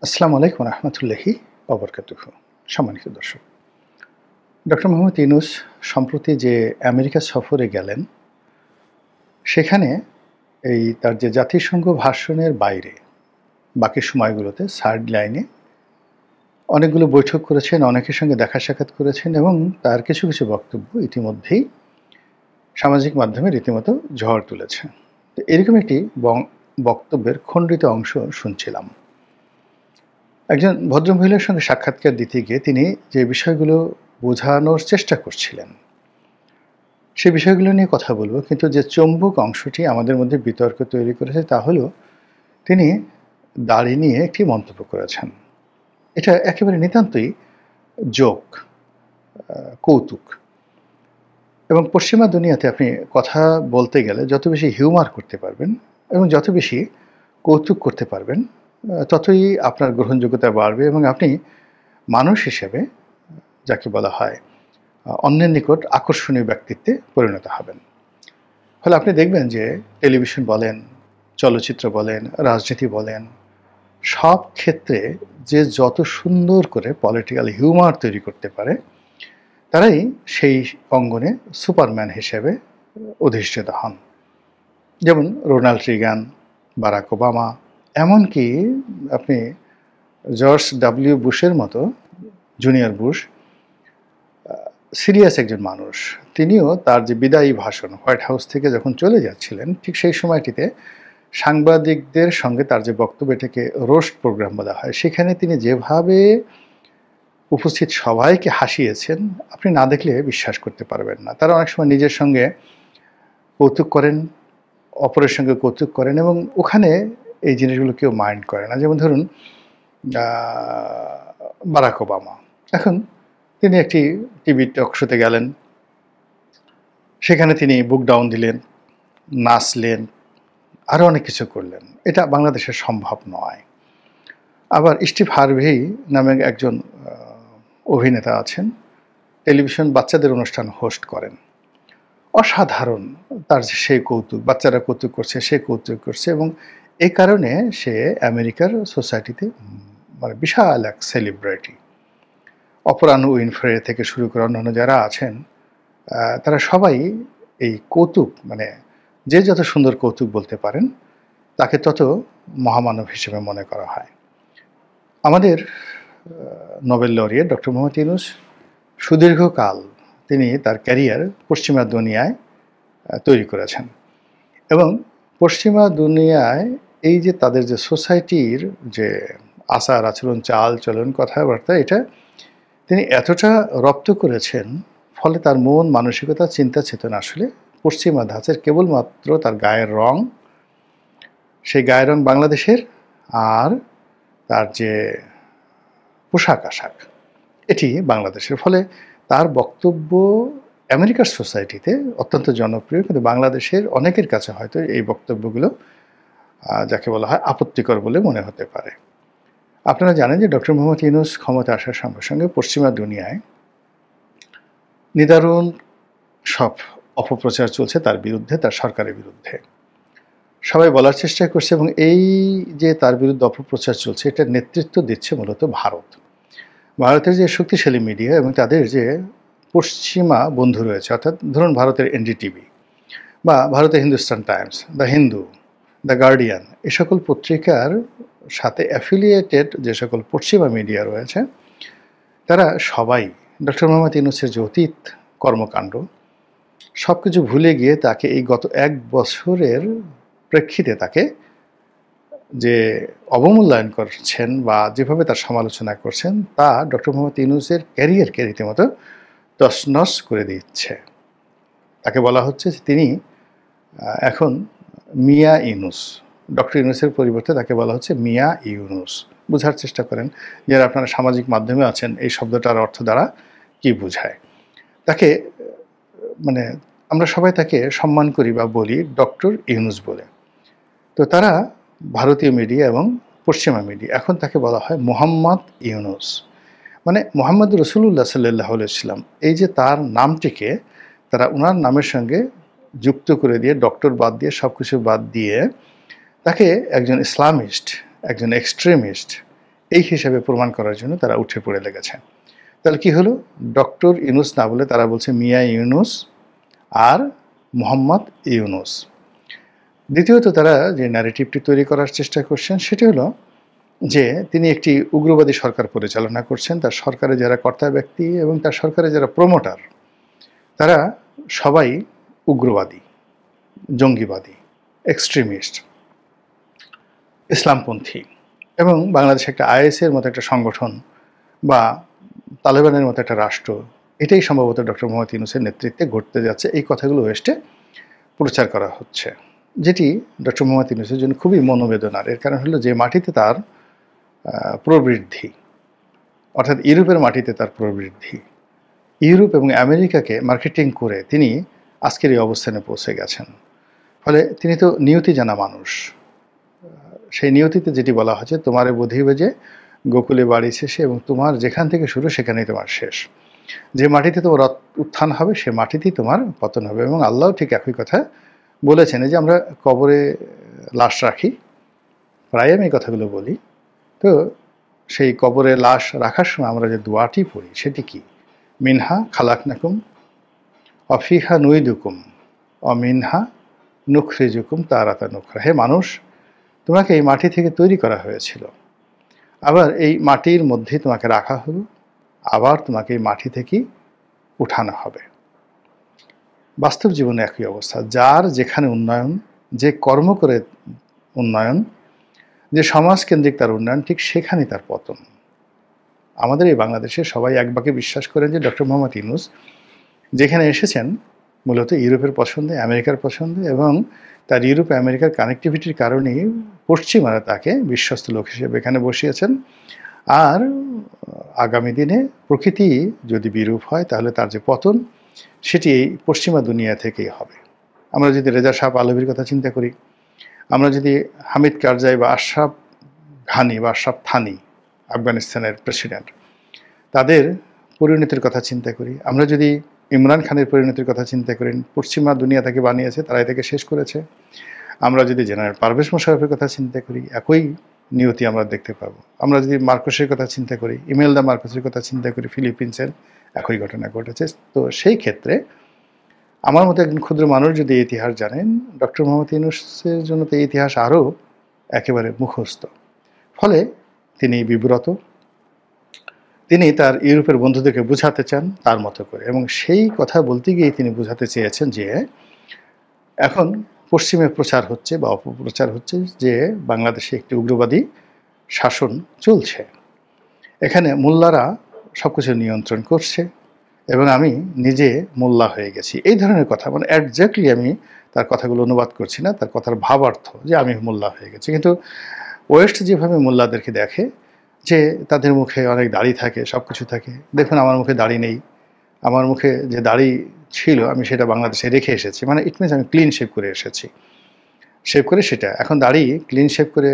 আসসালামু আলাইকুম রহমতুল্লাহি ওবরকাতুহু। সম্মানিত দর্শক, ডক্টর মোহাম্মদ ইউনূস সম্প্রতি যে আমেরিকা সফরে গেলেন, সেখানে তার যে জাতিসংঘ ভাষণের বাইরে বাকি সময়গুলোতে সাইড লাইনে অনেকগুলো বৈঠক করেছেন, অনেকের সঙ্গে দেখা সাক্ষাৎ করেছেন এবং তার কিছু কিছু বক্তব্য ইতিমধ্যেই সামাজিক মাধ্যমে রীতিমতো ঝড় তুলেছে। তো এরকম একটি বক্তব্যের খণ্ডিত অংশ শুনছিলাম। একজন ভদ্রমহিলার সঙ্গে সাক্ষাৎকার দিতে গিয়ে তিনি যে বিষয়গুলো বোঝানোর চেষ্টা করছিলেন, সেই বিষয়গুলো নিয়ে কথা বলব। কিন্তু যে চৌম্বক অংশটি আমাদের মধ্যে বিতর্ক তৈরি করেছে তা হলো, তিনি দাড়ি নিয়ে একটি মন্তব্য করেছেন। এটা একেবারে নিতান্তই জোক, কৌতুক। এবং পশ্চিমা দুনিয়াতে আপনি কথা বলতে গেলে যত বেশি হিউমার করতে পারবেন এবং যত বেশি কৌতুক করতে পারবেন, ততই আপনার গ্রহণযোগ্যতা বাড়বে এবং আপনি মানুষ হিসেবে, যাকে বলা হয়, অন্যের নিকট আকর্ষণীয় ব্যক্তিত্বে পরিণত হবেন। ফলে আপনি দেখবেন যে টেলিভিশন বলেন, চলচ্চিত্র বলেন, রাজনীতি বলেন, সব ক্ষেত্রে যে যত সুন্দর করে পলিটিক্যাল হিউমার তৈরি করতে পারে, তারাই সেই অঙ্গনে সুপারম্যান হিসেবে অধিষ্ঠিত হন। যেমন রোনাল্ড রিগান, বারাক ওবামা, এমনকি আপনি জর্জ ডব্লিউ বুশের মতো, জুনিয়র বুশ, সিরিয়াস একজন মানুষ। তিনিও তার যে বিদায়ী ভাষণ হোয়াইট হাউস থেকে যখন চলে যাচ্ছিলেন, ঠিক সেই সময়টিতে সাংবাদিকদের সঙ্গে তার যে বক্তব্য, এটাকে রোস্ট প্রোগ্রাম বলা হয়, সেখানে তিনি যেভাবে উপস্থিত সবাইকে হাসিয়েছেন, আপনি না দেখলে বিশ্বাস করতে পারবেন না। তারা অনেক সময় নিজের সঙ্গে কৌতুক করেন, অপরের সঙ্গে কৌতুক করেন এবং ওখানে এই জিনিসগুলো কেউ মাইন্ড করে না। যেমন ধরুন বারাক ওবামা, এখন তিনি একটি টিভি টক শোতে গেলেন, সেখানে তিনি বুক ডাউন দিলেন, নাচলেন, আরও অনেক কিছু করলেন। এটা বাংলাদেশে সম্ভব নয়। আবার স্টিভ হার্ভি নামে একজন অভিনেতা আছেন, টেলিভিশন বাচ্চাদের অনুষ্ঠান হোস্ট করেন। অসাধারণ তার যে সেই কৌতুক, বাচ্চারা কৌতুক করছে, সে কৌতুক করছে এবং এই কারণে সে আমেরিকার সোসাইটিতে মানে বিশাল এক সেলিব্রিটি। অপরাহ্ন উইনফ্রে থেকে শুরু করে অন্যান্য যারা আছেন, তারা সবাই এই কৌতুক, মানে যে যত সুন্দর কৌতুক বলতে পারেন, তাকে তত মহামানব হিসেবে মনে করা হয়। আমাদের Nobel laureate doctor Mohammad Yunus সুদীর্ঘকাল তিনি তার ক্যারিয়ার পশ্চিমা দুনিয়ায় তৈরি করেছেন এবং পশ্চিমা দুনিয়ায় এই যে তাদের যে সোসাইটির যে আচার আচরণ, চাল চলন, কথাবার্তা, এটা তিনি এতটা রপ্ত করেছেন, ফলে তার মন মানসিকতা, চিন্তা চেতনা আসলে পশ্চিমা ধাঁচের। কেবলমাত্র তার গায়ের রং, সেই গায়ের রং বাংলাদেশের, আর তার যে পোশাক আশাক এটি বাংলাদেশের। ফলে তার বক্তব্য আমেরিকার সোসাইটিতে অত্যন্ত জনপ্রিয়, কিন্তু বাংলাদেশের অনেকের কাছে হয়তো এই বক্তব্যগুলো যাকে বলা হয় আপত্তিকর বলে মনে হতে পারে। আপনারা জানেন যে ডক্টর মোহাম্মদ ইউনূস ক্ষমতা আসার সঙ্গে সঙ্গে পশ্চিমা দুনিয়ায় নিদারুণ সব অপপ্রচার চলছে তার বিরুদ্ধে, তার সরকারের বিরুদ্ধে। সবাই বলার চেষ্টা করছে এবং এই যে তার বিরুদ্ধে অপপ্রচার চলছে, এটার নেতৃত্ব দিচ্ছে মূলত ভারত। ভারতের যে শক্তিশালী মিডিয়া এবং তাদের যে পশ্চিমা বন্ধু রয়েছে, অর্থাৎ ধরুন ভারতের এনডিটিভি বা ভারতের Hindustan Times, the Hindu, the Guardian, এ সকল পত্রিকার সাথে অ্যাফিলিয়েটেড যে সকল পশ্চিমা মিডিয়া রয়েছে, তারা সবাই ডক্টর মোহাম্মদ ইউনূসের যে অতীত কর্মকাণ্ড সব কিছু ভুলে গিয়ে তাকে এই গত 1 বছরের প্রেক্ষিতে তাকে যে অবমূল্যায়ন করছেন বা যেভাবে তার সমালোচনা করছেন, তা ডক্টর মোহাম্মদ ইউনূসের ক্যারিয়ারকে রীতিমতো তছনছ করে দিচ্ছে। তাকে বলা হচ্ছে যে তিনি এখন মিয়া ইউনূস। ডক্টর ইউনূসের পরিবর্তে তাকে বলা হচ্ছে মিয়া ইউনূস। বোঝার চেষ্টা করেন, যারা আপনারা সামাজিক মাধ্যমে আছেন, এই শব্দটার অর্থ দ্বারা কী বোঝায়। তাকে মানে আমরা সবাই তাকে সম্মান করি বা বলি ডক্টর ইউনূস বলে। তো তারা ভারতীয় মিডিয়া এবং পশ্চিমা মিডিয়া এখন তাকে বলা হয় মোহাম্মদ ইউনূস, মানে মোহাম্মদ রসুলুল্লাহ সাল্লাল্লাহু আলাইহি ওয়াসাল্লাম। এই যে তার নামটিকে তারা ওনার নামের সঙ্গে যুক্ত করে দিয়ে, ডক্টর বাদ দিয়ে, সব কিছু বাদ দিয়ে তাকে একজন ইসলামিস্ট, একজন এক্সট্রিমিস্ট, এই হিসাবে প্রমাণ করার জন্য তারা উঠে পড়ে লেগেছে। তাহলে কি হলো, ডক্টর ইউনুস না বলে তারা বলছে মিয়া ইউনুস আর মোহাম্মদ ইউনুস। দ্বিতীয়ত তারা যে ন্যারেটিভটি তৈরি করার চেষ্টা করছেন সেটি হলো যে তিনি একটি উগ্রবাদী সরকার পরিচালনা করছেন, তার সরকারে যারা কর্তা ব্যক্তি এবং তার সরকারে যারা প্রমোটার তারা সবাই উগ্রবাদী, জঙ্গিবাদী, এক্সট্রিমিস্ট, ইসলামপন্থী, এবং বাংলাদেশে একটা আইএসের মতো একটা সংগঠন বা তালেবানের মতো একটা রাষ্ট্র, এটাই সম্ভবত ডক্টর মোহাম্মদ ইউনূসের নেতৃত্বে ঘটতে যাচ্ছে। এই কথাগুলো ওয়েস্টে প্রচার করা হচ্ছে, যেটি ডক্টর মোহাম্মদ ইউনূসের জন্য খুবই মনোবেদনার। এর কারণ হলো যে মাটিতে তার প্রবৃদ্ধি, অর্থাৎ ইউরোপের মাটিতে তার প্রবৃদ্ধি, ইউরোপ এবং আমেরিকাকে মার্কেটিং করে তিনি আজকের এই অবস্থানে পৌঁছে গেছেন। ফলে তিনি তো নিয়তি জানা মানুষ। সেই নিয়তিতে যেটি বলা হচ্ছে, তোমারে বোধিবে যে গোকুলে বাড়ি শেষে, এবং তোমার যেখান থেকে শুরু সেখানেই তোমার শেষ। যে মাটিতে তোমার উত্থান হবে সে মাটিতেই তোমার পতন হবে। এবং আল্লাহ ঠিক একই কথা বলেছেন। এই যে আমরা কবরে লাশ রাখি, প্রায় আমি এই কথাগুলো বলি, তো সেই কবরে লাশ রাখার সময় আমরা যে দোয়াটি পড়ি সেটি কি? মিনহা খালাকনাকুম অফিহা নুইদুকুম অমিনহা নুখরিজুকুম তারাতা নুখরা। হে মানুষ, তোমাকে এই মাটি থেকে তৈরি করা হয়েছিল, আবার এই মাটির মধ্যে তোমাকে রাখা হলো, আবার তোমাকে এই মাটি থেকেই উঠানো হবে। বাস্তব জীবনে একই অবস্থা। যার যেখানে উন্নয়ন, যে কর্ম করে উন্নয়ন, যে সমাজকেন্দ্রিক তার উন্নয়ন, ঠিক সেখানেই তার পতন। আমাদের এই বাংলাদেশে সবাই এক বাক্যে বিশ্বাস করেন যে ডক্টর মোহাম্মদ ইউনূস যেখানে এসেছেন মূলত ইউরোপের পছন্দে, আমেরিকার পছন্দে, এবং তার ইউরোপ আমেরিকার কানেক্টিভিটির কারণেই পশ্চিমারা তাকে বিশ্বস্ত লোক হিসেবে এখানে বসিয়েছেন। আর আগামী দিনে প্রকৃতি যদি বিরূপ হয় তাহলে তার যে পতন সেটি এই পশ্চিমা দুনিয়া থেকেই হবে। আমরা যদি রেজা শাহ পাহলভীর কথা চিন্তা করি, আমরা যদি হামিদ কারজাই বা আশরাফ ঘানি বা আশরাফ থানি, আফগানিস্তানের প্রেসিডেন্ট, তাদের পরিণতির কথা চিন্তা করি, আমরা যদি ইমরান খানের পরিণতির কথা চিন্তা করেন, পশ্চিমা দুনিয়া তাকে বানিয়েছে, তারাই তাকে শেষ করেছে। আমরা যদি জেনারেল পারভেজ মোশাররফের কথা চিন্তা করি, একই নিয়তি আমরা দেখতে পাবো। আমরা যদি মার্কোসের কথা চিন্তা করি, ইমেলদা মার্কোসের কথা চিন্তা করি, ফিলিপিন্সের একই ঘটনা ঘটেছে। তো সেই ক্ষেত্রে আমার মতো একজন ক্ষুদ্র মানুষ যদি ইতিহাস জানেন, ডক্টর মোহাম্মদ ইউনূসের জন্য তো এই ইতিহাস আরও একেবারে মুখস্থ। ফলে তিনি বিব্রত, তিনি তার ইউরোপের বন্ধুদেরকে বোঝাতে চান তার মতো করে, এবং সেই কথা বলতে গিয়ে তিনি বোঝাতে চেয়েছেন যে এখন পশ্চিমে প্রচার হচ্ছে বা অপপ্রচার হচ্ছে যে বাংলাদেশে একটি উগ্রবাদী শাসন চলছে, এখানে মোল্লারা সব কিছু নিয়ন্ত্রণ করছে এবং আমি নিজে মোল্লা হয়ে গেছি। এই ধরনের কথা, মানে একজ্যাক্টলি আমি তার কথাগুলো অনুবাদ করছি না, তার কথার ভাবার্থ যে আমি মোল্লা হয়ে গেছি। কিন্তু ওয়েস্ট যেভাবে মোল্লাদেরকে দেখে যে তাদের মুখে অনেক দাড়ি থাকে, সব কিছু থাকে, দেখুন আমার মুখে দাড়ি নেই, আমার মুখে যে দাড়ি ছিল আমি সেটা বাংলাদেশে রেখে এসেছি, মানে ইট মিনস আমি ক্লিন শেভ করে এসেছি, শেভ করে সেটা এখন দাড়ি ক্লিন শেভ করে।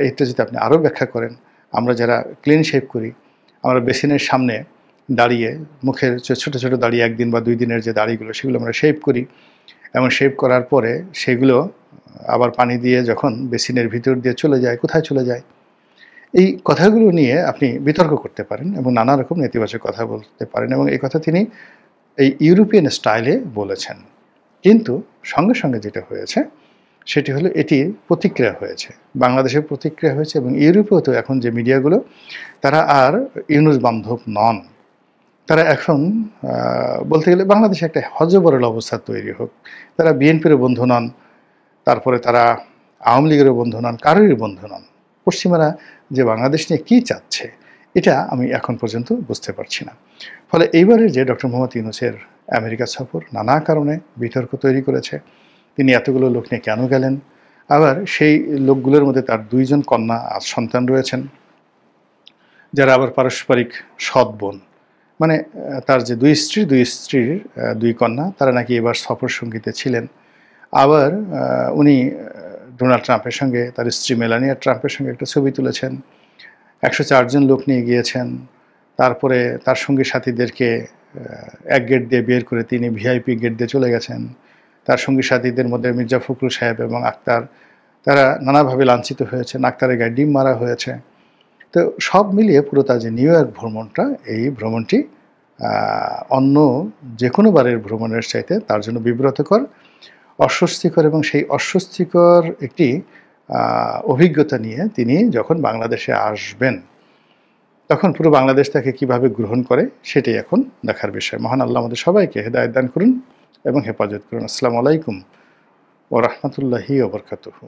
এটা যদি আপনি আরও ব্যাখ্যা করেন, আমরা যারা ক্লিন শেভ করি, আমরা বেসিনের সামনে দাঁড়িয়ে মুখের ছোটো ছোটো দাড়ি, একদিন বা 2 দিনের যে দাড়িগুলো সেগুলো আমরা শেভ করি, এবং শেভ করার পরে সেগুলো আবার পানি দিয়ে যখন বেসিনের ভিতর দিয়ে চলে যায়, কোথায় চলে যায়? এই কথাগুলো নিয়ে আপনি বিতর্ক করতে পারেন এবং নানা রকম নেতিবাচক কথা বলতে পারেন, এবং এই কথা তিনি এই ইউরোপিয়ান স্টাইলে বলেছেন। কিন্তু সঙ্গে সঙ্গে যেটা হয়েছে সেটি হলো এটির প্রতিক্রিয়া হয়েছে, বাংলাদেশের প্রতিক্রিয়া হয়েছে, এবং ইউরোপেও তো এখন যে মিডিয়াগুলো তারা আর ইউনূস বান্ধব নন। তারা এখন বলতে গেলে বাংলাদেশে একটা হযবরল অবস্থা তৈরি হোক, তারা বিএনপিরও বন্ধু নন, তারপরে তারা আওয়ামী লীগেরও বন্ধু নন, কারোরই বন্ধু নন। পশ্চিমারা যে বাংলাদেশ নিয়ে কী চাচ্ছে এটা আমি এখন পর্যন্ত বুঝতে পারছি না। ফলে এইবারের যে ডক্টর মোহাম্মদ ইউনূসের আমেরিকা সফর নানা কারণে বিতর্ক তৈরি করেছে। তিনি এতগুলো লোক নিয়ে কেন গেলেন? আবার সেই লোকগুলোর মধ্যে তার 2 জন কন্যা আজ সন্তান রয়েছেন, যারা আবার পারস্পরিক সৎ বোন, মানে তার যে 2 স্ত্রীর 2 কন্যা, তারা নাকি এবার সফর সঙ্গীতে ছিলেন। আবার উনি ডোনাল্ড ট্রাম্পের সঙ্গে, তার স্ত্রী মেলানিয়া ট্রাম্পের সঙ্গে একটা ছবি তুলেছেন, 104 জন লোক নিয়ে গিয়েছেন। তারপরে তার সঙ্গী সাথীদেরকে এক গেট দিয়ে বের করে তিনি ভিআইপি গেট দিয়ে চলে গেছেন। তার সঙ্গী সাথীদের মধ্যে মির্জা ফখরুল সাহেব এবং আক্তার, তারা নানাভাবে লাঞ্ছিত হয়েছেন, আক্তারের গায়ে ডিম মারা হয়েছে। তো সব মিলিয়ে পুরো তার যে নিউ ইয়র্ক ভ্রমণটা, এই ভ্রমণটি অন্য যে কোনো বারের ভ্রমণের চাইতে তার জন্য বিব্রতকর, অস্বস্তিকর, এবং সেই অস্বস্তিকর একটি অভিজ্ঞতা নিয়ে তিনি যখন বাংলাদেশে আসবেন, তখন পুরো বাংলাদেশ তাকে কীভাবে গ্রহণ করে সেটাই এখন দেখার বিষয়। মহান আল্লাহ আমাদের সবাইকে হেদায়েত দান করুন এবং হেফাজত করুন। আসসালামু আলাইকুম ওয়া রাহমাতুল্লাহি ওয়া বারাকাতুহু।